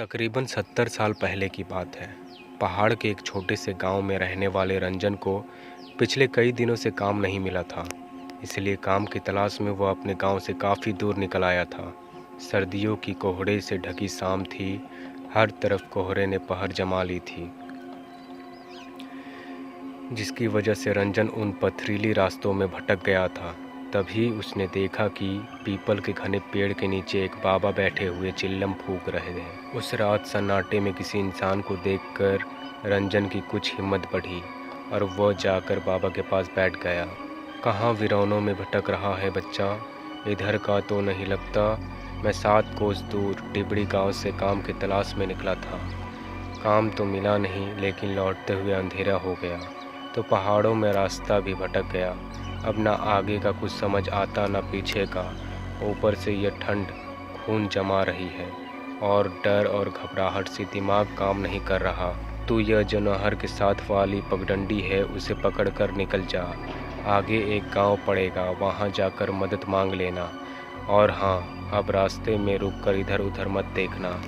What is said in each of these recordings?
तकरीबन 70 साल पहले की बात है। पहाड़ के एक छोटे से गांव में रहने वाले रंजन को पिछले कई दिनों से काम नहीं मिला था। इसलिए काम की तलाश में वह अपने गांव से काफ़ी दूर निकल आया था। सर्दियों की कोहरे से ढकी शाम थी। हर तरफ कोहरे ने पहर जमा ली थी, जिसकी वजह से रंजन उन पथरीली रास्तों में भटक गया था। तभी उसने देखा कि पीपल के घने पेड़ के नीचे एक बाबा बैठे हुए चिल्लम फूंक रहे थे। उस रात सन्नाटे में किसी इंसान को देखकर रंजन की कुछ हिम्मत बढ़ी और वह जाकर बाबा के पास बैठ गया। कहाँ वीरानों में भटक रहा है बच्चा? इधर का तो नहीं लगता। मैं 7 कोस दूर डिबड़ी गांव से काम की तलाश में निकला था। काम तो मिला नहीं, लेकिन लौटते हुए अंधेरा हो गया तो पहाड़ों में रास्ता भी भटक गया। अब ना आगे का कुछ समझ आता ना पीछे का। ऊपर से यह ठंड खून जमा रही है और डर और घबराहट से दिमाग काम नहीं कर रहा। तू यह जो नहर के साथ वाली पगडंडी है उसे पकड़कर निकल जा। आगे एक गांव पड़ेगा, वहां जाकर मदद मांग लेना। और हाँ, अब रास्ते में रुककर इधर उधर मत देखना।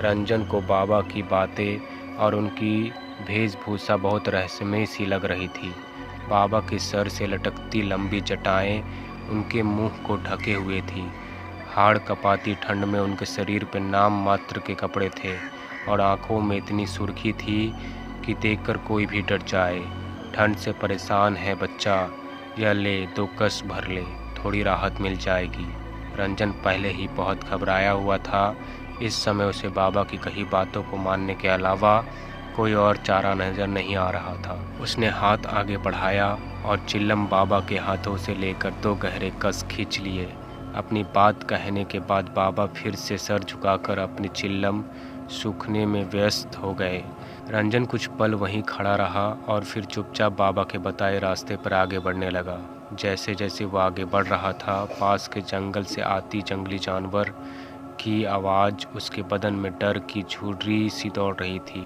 रंजन को बाबा की बातें और उनकी वेशभूषा बहुत रहस्यमय सी लग रही थी। बाबा के सर से लटकती लंबी जटाएं उनके मुंह को ढके हुए थी। हाड़ कपाती ठंड में उनके शरीर पर नाम मात्र के कपड़े थे और आंखों में इतनी सुर्खी थी कि देखकर कोई भी डर जाए। ठंड से परेशान है बच्चा, यह ले 2 कस भर ले, थोड़ी राहत मिल जाएगी। रंजन पहले ही बहुत घबराया हुआ था। इस समय उसे बाबा की कही बातों को मानने के अलावा कोई और चारा नजर नहीं आ रहा था। उसने हाथ आगे बढ़ाया और चिल्लम बाबा के हाथों से लेकर 2 गहरे कस खींच लिए। अपनी बात कहने के बाद बाबा फिर से सर झुकाकर अपनी चिल्लम सूखने में व्यस्त हो गए। रंजन कुछ पल वहीं खड़ा रहा और फिर चुपचाप बाबा के बताए रास्ते पर आगे बढ़ने लगा। जैसे जैसे वो आगे बढ़ रहा था, पास के जंगल से आती जंगली जानवर की आवाज़ उसके बदन में डर की झुर्री सी दौड़ रही थी।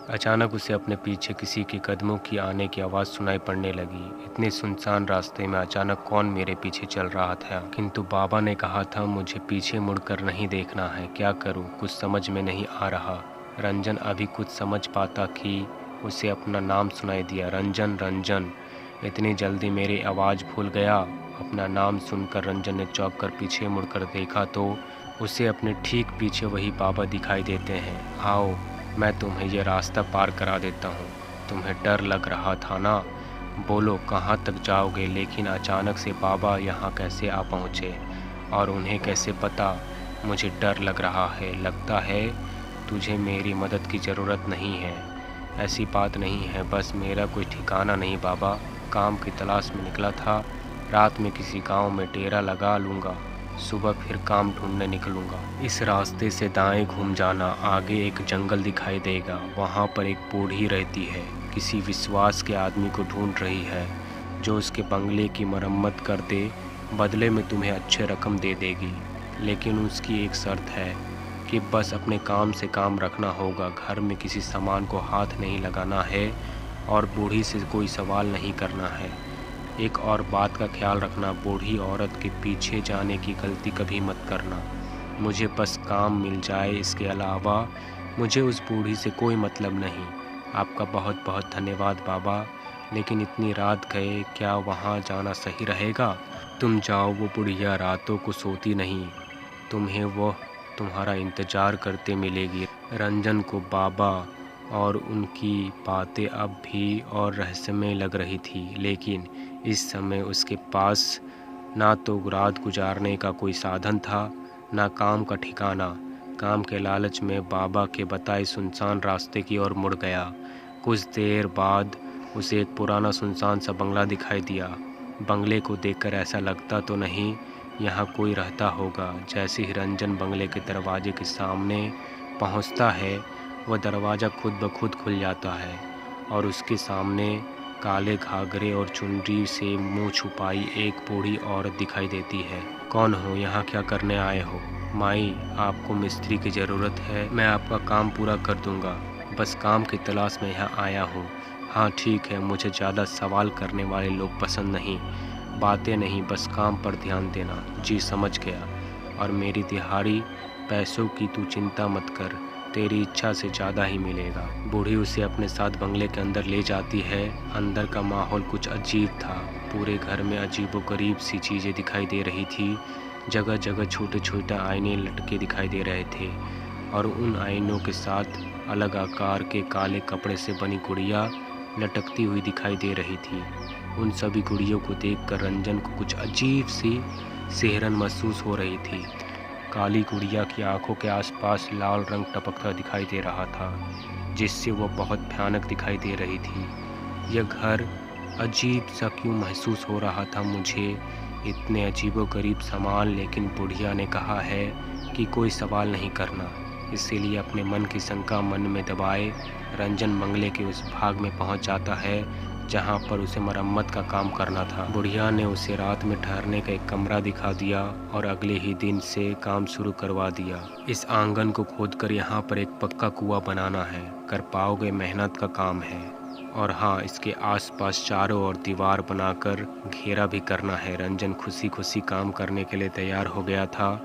अचानक उसे अपने पीछे किसी के कदमों की आने की आवाज़ सुनाई पड़ने लगी। इतने सुनसान रास्ते में अचानक कौन मेरे पीछे चल रहा था? किंतु बाबा ने कहा था मुझे पीछे मुड़कर नहीं देखना है। क्या करूं? कुछ समझ में नहीं आ रहा। रंजन अभी कुछ समझ पाता कि उसे अपना नाम सुनाई दिया, रंजन रंजन। इतनी जल्दी मेरी आवाज़ भूल गया? अपना नाम सुनकर रंजन ने चौंक कर पीछे मुड़कर देखा तो उसे अपने ठीक पीछे वही बाबा दिखाई देते हैं। आओ, मैं तुम्हें यह रास्ता पार करा देता हूँ। तुम्हें डर लग रहा था ना? बोलो कहाँ तक जाओगे? लेकिन अचानक से बाबा यहाँ कैसे आ पहुँचे और उन्हें कैसे पता मुझे डर लग रहा है? लगता है तुझे मेरी मदद की ज़रूरत नहीं है। ऐसी बात नहीं है, बस मेरा कोई ठिकाना नहीं बाबा। काम की तलाश में निकला था। रात में किसी गांव में डेरा लगा लूँगा, सुबह फिर काम ढूंढने निकलूँगा। इस रास्ते से दाएं घूम जाना, आगे एक जंगल दिखाई देगा, वहाँ पर एक बूढ़ी रहती है। किसी विश्वास के आदमी को ढूंढ रही है जो उसके बंगले की मरम्मत कर दे, बदले में तुम्हें अच्छे रकम दे देगी। लेकिन उसकी एक शर्त है कि बस अपने काम से काम रखना होगा। घर में किसी सामान को हाथ नहीं लगाना है और बूढ़ी से कोई सवाल नहीं करना है। एक और बात का ख्याल रखना, बूढ़ी औरत के पीछे जाने की गलती कभी मत करना। मुझे बस काम मिल जाए, इसके अलावा मुझे उस बूढ़ी से कोई मतलब नहीं। आपका बहुत बहुत धन्यवाद बाबा, लेकिन इतनी रात गए, क्या वहाँ जाना सही रहेगा? तुम जाओ, वो बुढ़िया रातों को सोती नहीं, तुम्हें वह तुम्हारा इंतज़ार करते मिलेगी। रंजन को बाबा और उनकी बातें अब भी और रहस्यमय लग रही थी, लेकिन इस समय उसके पास ना तो रात गुजारने का कोई साधन था, ना काम का ठिकाना। काम के लालच में बाबा के बताए सुनसान रास्ते की ओर मुड़ गया। कुछ देर बाद उसे एक पुराना सुनसान सा बंगला दिखाई दिया। बंगले को देखकर ऐसा लगता तो नहीं यहाँ कोई रहता होगा। जैसे ही रंजन बंगले के दरवाजे के सामने पहुँचता है, वह दरवाज़ा खुद ब खुद खुल जाता है और उसके सामने काले घाघरे और चुनरी से मुंह छुपाई एक बूढ़ी औरत दिखाई देती है। कौन हो? यहाँ क्या करने आए हो? माई, आपको मिस्त्री की ज़रूरत है? मैं आपका काम पूरा कर दूंगा, बस काम की तलाश में यहाँ आया हूँ। हाँ ठीक है, मुझे ज़्यादा सवाल करने वाले लोग पसंद नहीं, बातें नहीं, बस काम पर ध्यान देना। जी समझ गया। और मेरी दिहाड़ी पैसों की तू चिंता मत कर, तेरी इच्छा से ज़्यादा ही मिलेगा। बूढ़ी उसे अपने साथ बंगले के अंदर ले जाती है। अंदर का माहौल कुछ अजीब था। पूरे घर में अजीबोगरीब सी चीज़ें दिखाई दे रही थी। जगह जगह छोटे छोटे आईने लटके दिखाई दे रहे थे और उन आईनों के साथ अलग आकार के काले कपड़े से बनी गुड़िया लटकती हुई दिखाई दे रही थी। उन सभी गुड़ियों को देखकर रंजन को कुछ अजीब सी सिहरन महसूस हो रही थी। काली गुड़िया की आंखों के आसपास लाल रंग टपकता दिखाई दे रहा था, जिससे वह बहुत भयानक दिखाई दे रही थी। यह घर अजीब सा क्यों महसूस हो रहा था मुझे, इतने अजीबोगरीब सामान। लेकिन बुढ़िया ने कहा है कि कोई सवाल नहीं करना, इसीलिए अपने मन की शंका मन में दबाए रंजन बंगले के उस भाग में पहुंच जाता है जहां पर उसे मरम्मत का काम करना था। बुढ़िया ने उसे रात में ठहरने का एक कमरा दिखा दिया और अगले ही दिन से काम शुरू करवा दिया। इस आंगन को खोदकर यहाँ पर एक पक्का कुआं बनाना है, कर पाओगे, मेहनत का काम है। और हाँ, इसके आसपास चारों ओर दीवार बनाकर घेरा भी करना है। रंजन खुशी खुशी काम करने के लिए तैयार हो गया था।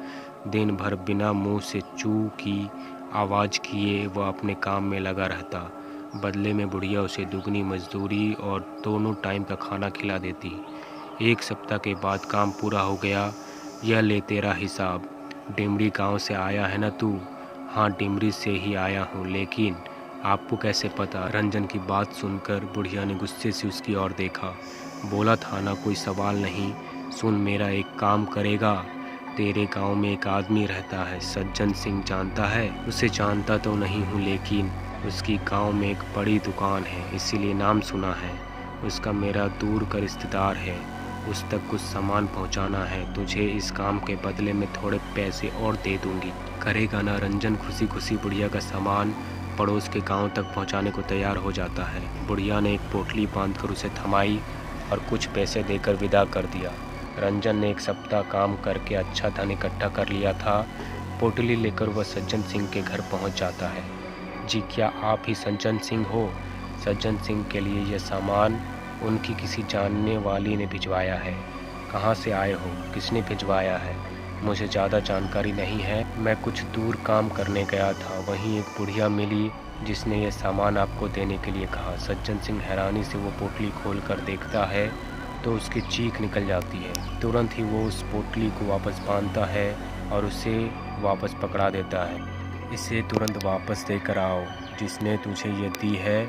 दिन भर बिना मुंह से चू की आवाज़ किए वह अपने काम में लगा रहता। बदले में बुढ़िया उसे दुगनी मजदूरी और दोनों टाइम का खाना खिला देती। एक सप्ताह के बाद काम पूरा हो गया। यह ले तेरा हिसाब। डिमरी गांव से आया है ना तू? हाँ, डिमरी से ही आया हूँ, लेकिन आपको कैसे पता? रंजन की बात सुनकर बुढ़िया ने गुस्से से उसकी ओर देखा। बोला था ना, कोई सवाल नहीं। सुन, मेरा एक काम करेगा। तेरे गांव में एक आदमी रहता है, सज्जन सिंह, जानता है? उसे जानता तो नहीं हूँ, लेकिन उसकी गांव में एक बड़ी दुकान है, इसीलिए नाम सुना है। उसका मेरा दूर का रिश्तेदार है, उस तक कुछ सामान पहुंचाना है। तुझे इस काम के बदले में थोड़े पैसे और दे दूंगी, करेगा ना? रंजन खुशी खुशी बुढ़िया का सामान पड़ोस के गांव तक पहुंचाने को तैयार हो जाता है। बुढ़िया ने एक पोटली बांधकर उसे थमाई और कुछ पैसे देकर विदा कर दिया। रंजन ने एक सप्ताह काम करके अच्छा धन इकट्ठा कर लिया था। पोटली लेकर वह सज्जन सिंह के घर पहुंच जाता है। जी, क्या आप ही सज्जन सिंह हो? सज्जन सिंह के लिए यह सामान उनकी किसी जानने वाली ने भिजवाया है। कहाँ से आए हो? किसने भिजवाया है? मुझे ज़्यादा जानकारी नहीं है। मैं कुछ दूर काम करने गया था, वहीं एक बुढ़िया मिली जिसने यह सामान आपको देने के लिए कहा। सज्जन सिंह हैरानी से वो पोटली खोल कर देखता है तो उसकी चीख निकल जाती है। तुरंत ही वो उस पोटली को वापस बांधता है और उसे वापस पकड़ा देता है। इसे तुरंत वापस देकर आओ। जिसने तुझे ये दी है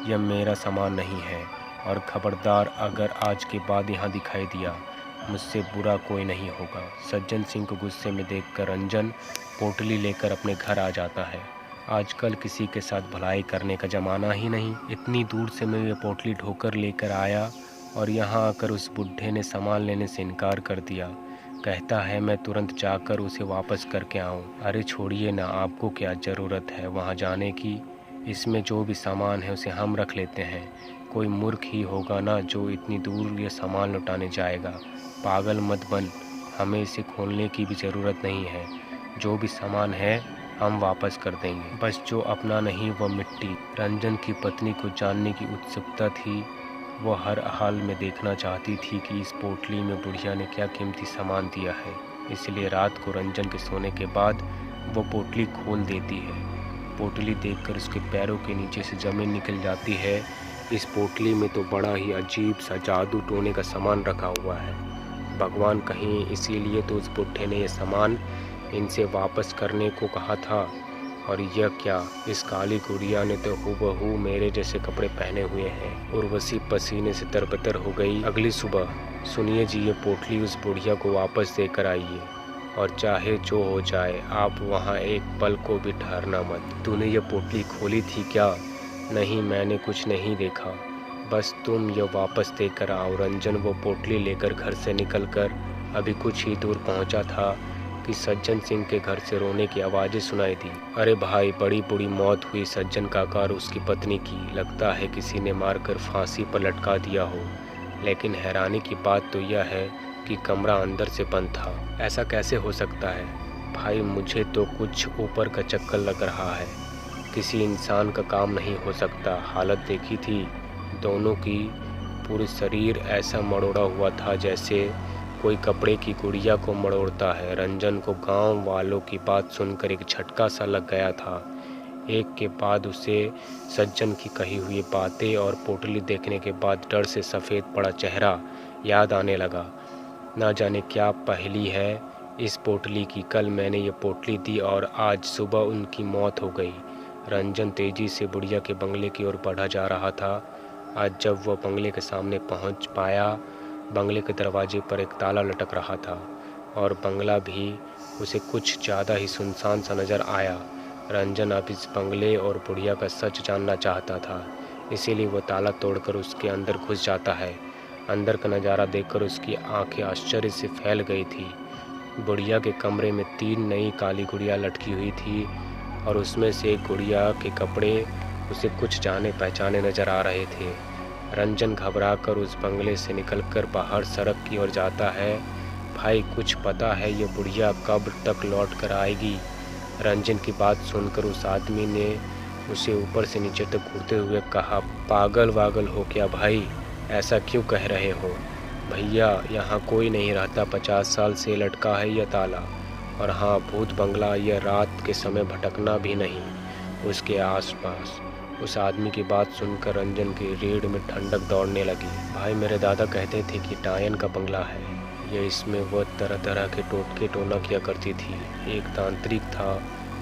यह मेरा सामान नहीं है, और खबरदार अगर आज के बाद यहाँ दिखाई दिया, मुझसे बुरा कोई नहीं होगा। सज्जन सिंह को गुस्से में देखकर रंजन पोटली लेकर अपने घर आ जाता है। आजकल किसी के साथ भलाई करने का ज़माना ही नहीं। इतनी दूर से मैं ये पोटली ढोकर लेकर आया और यहाँ आकर उस बुढ़े ने सामान लेने से इनकार कर दिया। कहता है मैं तुरंत जाकर उसे वापस करके आऊँ। अरे छोड़िए ना, आपको क्या ज़रूरत है वहाँ जाने की? इसमें जो भी सामान है उसे हम रख लेते हैं। कोई मूर्ख ही होगा ना जो इतनी दूर ये सामान लौटाने जाएगा। पागल मत बन, हमें इसे खोलने की भी ज़रूरत नहीं है। जो भी सामान है हम वापस कर देंगे, बस जो अपना नहीं वह मिट्टी। रंजन की पत्नी को जानने की उत्सुकता थी। वह हर हाल में देखना चाहती थी कि इस पोटली में बुढ़िया ने क्या कीमती सामान दिया है। इसलिए रात को रंजन के सोने के बाद वो पोटली खोल देती है। पोटली देखकर उसके पैरों के नीचे से ज़मीन निकल जाती है। इस पोटली में तो बड़ा ही अजीब सा जादू टोने का सामान रखा हुआ है। भगवान कहीं, इसीलिए तो उस बुढ़े ने यह सामान इनसे वापस करने को कहा था। और यह क्या, इस काली गुड़िया ने तो हूबहू मेरे जैसे कपड़े पहने हुए हैं। उर्वशी पसीने से तरबतर हो गई। अगली सुबह, सुनिए जी, ये पोटली उस बुढ़िया को वापस देकर आइए, और चाहे जो हो जाए आप वहाँ एक पल को भी ठहरना मत। तूने ये पोटली खोली थी क्या? नहीं, मैंने कुछ नहीं देखा, बस तुम ये वापस देकर आओ। रंजन वो पोटली लेकर घर से निकलकर अभी कुछ ही दूर पहुँचा था कि सज्जन सिंह के घर से रोने की आवाज़ें सुनाई दी। अरे भाई, बड़ी बुरी मौत हुई सज्जन काका और उसकी पत्नी की। लगता है किसी ने मारकर फांसी पर लटका दिया हो। लेकिन हैरानी की बात तो यह है कि कमरा अंदर से बंद था। ऐसा कैसे हो सकता है भाई? मुझे तो कुछ ऊपर का चक्कर लग रहा है। किसी इंसान का काम नहीं हो सकता। हालत देखी थी दोनों की, पूरे शरीर ऐसा मरोड़ा हुआ था जैसे कोई कपड़े की गुड़िया को मरोड़ता है। रंजन को गांव वालों की बात सुनकर एक झटका सा लग गया था। एक के बाद उसे सज्जन की कही हुई बातें और पोटली देखने के बाद डर से सफ़ेद पड़ा चेहरा याद आने लगा। ना जाने क्या पहेली है इस पोटली की। कल मैंने ये पोटली दी और आज सुबह उनकी मौत हो गई। रंजन तेज़ी से बुढ़िया के बंगले की ओर बढ़ा जा रहा था। आज जब वह बंगले के सामने पहुंच पाया, बंगले के दरवाजे पर एक ताला लटक रहा था और बंगला भी उसे कुछ ज़्यादा ही सुनसान सा नज़र आया। रंजन अब इस बंगले और बुढ़िया का सच जानना चाहता था, इसीलिए वह ताला तोड़कर उसके अंदर घुस जाता है। अंदर का नज़ारा देखकर उसकी आंखें आश्चर्य से फैल गई थी। बुढ़िया के कमरे में 3 नई काली गुड़िया लटकी हुई थी और उसमें से एक गुड़िया के कपड़े उसे कुछ जाने पहचाने नज़र आ रहे थे। रंजन घबराकर उस बंगले से निकलकर बाहर सड़क की ओर जाता है। भाई, कुछ पता है ये बुढ़िया कब तक लौट कर आएगी? रंजन की बात सुनकर उस आदमी ने उसे ऊपर से नीचे तक घूरते हुए कहा, पागल वागल हो क्या भाई? ऐसा क्यों कह रहे हो? भैया, यहाँ कोई नहीं रहता। 50 साल से लटका है यह ताला। और हाँ, भूत बंगला यह रात के समय भटकना भी नहीं उसके आसपास। उस आदमी की बात सुनकर रंजन की रीढ़ में ठंडक दौड़ने लगी। भाई, मेरे दादा कहते थे कि डायन का बंगला है ये, इसमें वह तरह तरह के टोटके टोना किया करती थी। एक तांत्रिक था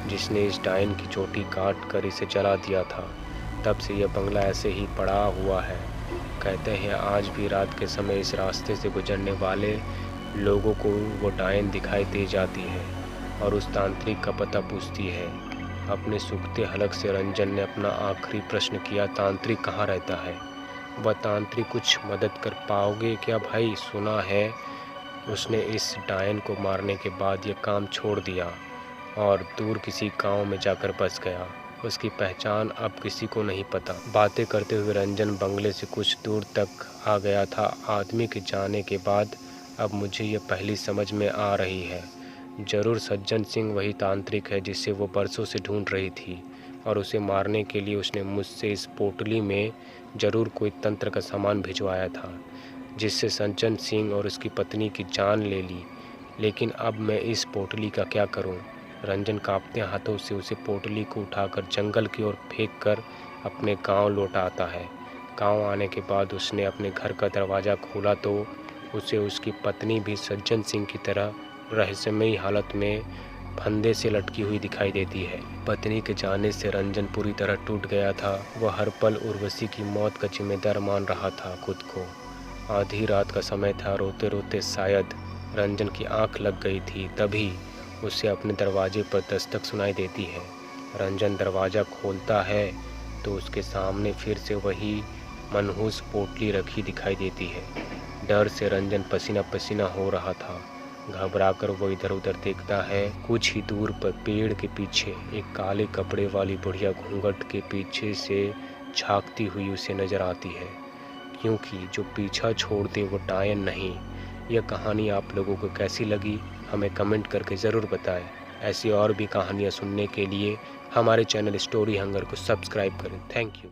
जिसने इस डायन की चोटी काट कर इसे जला दिया था। तब से यह बंगला ऐसे ही पड़ा हुआ है। कहते हैं आज भी रात के समय इस रास्ते से गुजरने वाले लोगों को वो डायन दिखाई दे जाती है और उस तांत्रिक का पता पूछती है। अपने सूखते हलक से रंजन ने अपना आखिरी प्रश्न किया, तांत्रिक कहाँ रहता है? वह तांत्रिक कुछ मदद कर पाओगे क्या भाई? सुना है उसने इस डायन को मारने के बाद ये काम छोड़ दिया और दूर किसी गांव में जाकर बस गया। उसकी पहचान अब किसी को नहीं पता। बातें करते हुए रंजन बंगले से कुछ दूर तक आ गया था। आदमी के जाने के बाद अब मुझे ये पहली समझ में आ रही है। ज़रूर सज्जन सिंह वही तांत्रिक है जिसे वो बरसों से ढूंढ रही थी और उसे मारने के लिए उसने मुझसे इस पोटली में ज़रूर कोई तंत्र का सामान भिजवाया था जिससे सज्जन सिंह और उसकी पत्नी की जान ले ली। लेकिन अब मैं इस पोटली का क्या करूं? रंजन कांपते हाथों से उसे पोटली को उठाकर जंगल की ओर फेंक कर अपने गांव लौट आता है। गांव आने के बाद उसने अपने घर का दरवाज़ा खोला तो उसे उसकी पत्नी भी सज्जन सिंह की तरह रहस्यमयी हालत में फंदे से लटकी हुई दिखाई देती है। पत्नी के जाने से रंजन पूरी तरह टूट गया था। वह हर पल उर्वशी की मौत का जिम्मेदार मान रहा था खुद को। आधी रात का समय था। रोते रोते शायद रंजन की आंख लग गई थी। तभी उसे अपने दरवाजे पर दस्तक सुनाई देती है। रंजन दरवाज़ा खोलता है तो उसके सामने फिर से वही मनहूस पोटली रखी दिखाई देती है। डर से रंजन पसीना पसीना हो रहा था। घबराकर वो इधर उधर देखता है। कुछ ही दूर पर पेड़ के पीछे एक काले कपड़े वाली बुढ़िया घूंघट के पीछे से झांकती हुई उसे नज़र आती है, क्योंकि जो पीछा छोड़ दे वो डायन नहीं। यह कहानी आप लोगों को कैसी लगी हमें कमेंट करके ज़रूर बताएं। ऐसी और भी कहानियाँ सुनने के लिए हमारे चैनल स्टोरी हंगर को सब्सक्राइब करें। Thank you.